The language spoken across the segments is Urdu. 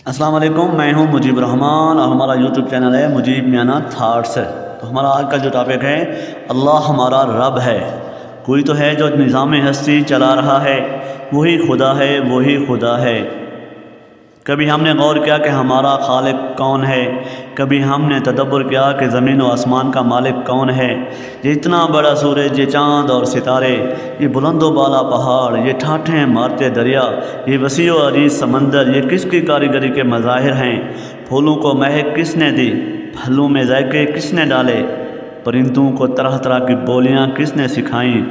السلام علیکم، میں ہوں مجیب الرحمان اور ہمارا یوٹیوب چینل ہے مجیب میانہ تھاٹس۔ تو ہمارا آج کا جو ٹاپک ہے، اللہ ہمارا رب ہے۔ کوئی تو ہے جو نظام ہستی چلا رہا ہے، وہی خدا ہے، وہی خدا ہے۔ کبھی ہم نے غور کیا کہ ہمارا خالق کون ہے؟ کبھی ہم نے تدبر کیا کہ زمین و آسمان کا مالک کون ہے؟ یہ اتنا بڑا سورج، یہ چاند اور ستارے، یہ بلند و بالا پہاڑ، یہ ٹھاٹھیں مارتے دریا، یہ وسیع و عریض سمندر، یہ کس کی کاریگری کے مظاہر ہیں؟ پھولوں کو مہک کس نے دی؟ پھلوں میں ذائقے کس نے ڈالے؟ پرندوں کو طرح طرح کی بولیاں کس نے سکھائیں؟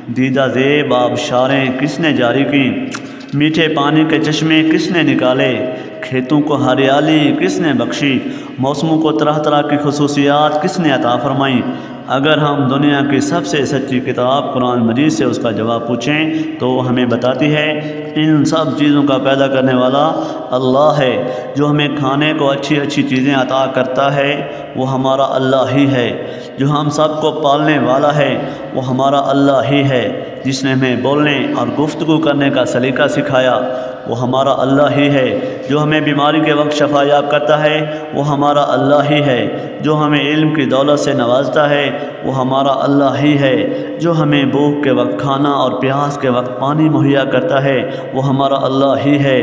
دیدہ زیب آبشاریں کس نے جاری کیں؟ میٹھے پانی کے چشمے کس نے نکالے؟ کھیتوں کو ہریالی کس نے بخشی؟ موسموں کو طرح طرح کی خصوصیات کس نے عطا فرمائیں؟ اگر ہم دنیا کی سب سے سچی کتاب قرآن مجید سے اس کا جواب پوچھیں تو وہ ہمیں بتاتی ہے ان سب چیزوں کا پیدا کرنے والا اللہ ہے۔ جو ہمیں کھانے کو اچھی اچھی چیزیں عطا کرتا ہے وہ ہمارا اللہ ہی ہے۔ جو ہم سب کو پالنے والا ہے وہ ہمارا اللہ ہی ہے۔ جس نے ہمیں بولنے اور گفتگو کرنے کا سلیقہ سکھایا وہ ہمارا اللہ ہی ہے۔ جو ہمیں بیماری کے وقت شفا یاب کرتا ہے وہ ہمارا اللہ ہی ہے۔ جو ہمیں علم کی دولت سے نوازتا ہے وہ ہمارا اللہ ہی ہے۔ جو ہمیں بھوک کے وقت کھانا اور پیاس کے وقت پانی مہیا کرتا ہے وہ ہمارا اللہ ہی ہے۔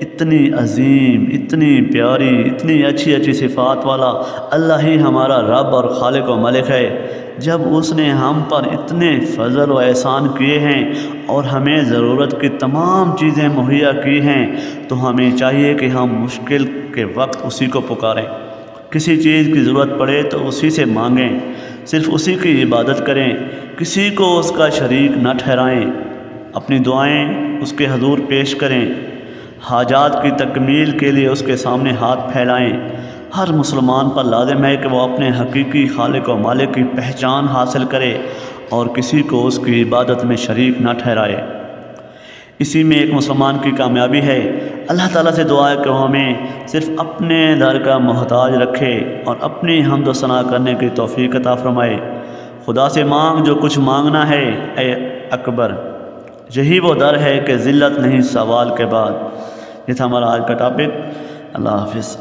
اتنی عظیم، اتنی پیاری، اتنی اچھی اچھی صفات والا اللہ ہی ہمارا رب اور خالق و مالک ہے۔ جب اس نے ہم پر اتنے فضل و احسان کیے ہیں اور ہمیں ضرورت کی تمام چیزیں مہیا کی ہیں تو ہمیں چاہیے کہ ہم مشکل کے وقت اسی کو پکاریں۔ کسی چیز کی ضرورت پڑے تو اسی سے مانگیں، صرف اسی کی عبادت کریں، کسی کو اس کا شریک نہ ٹھہرائیں۔ اپنی دعائیں اس کے حضور پیش کریں، حاجات کی تکمیل کے لیے اس کے سامنے ہاتھ پھیلائیں۔ ہر مسلمان پر لازم ہے کہ وہ اپنے حقیقی خالق و مالک کی پہچان حاصل کرے اور کسی کو اس کی عبادت میں شریک نہ ٹھہرائے۔ اسی میں ایک مسلمان کی کامیابی ہے۔ اللہ تعالیٰ سے دعا ہے کہ وہ ہمیں صرف اپنے در کا محتاج رکھے اور اپنی حمد و ثنا کرنے کی توفیق عطا فرمائے۔ خدا سے مانگ جو کچھ مانگنا ہے اے اکبر، یہی وہ در ہے کہ ذلت نہیں سوال کے بعد۔ یہ تھا ہمارا آج کا ٹاپک۔ اللہ حافظ۔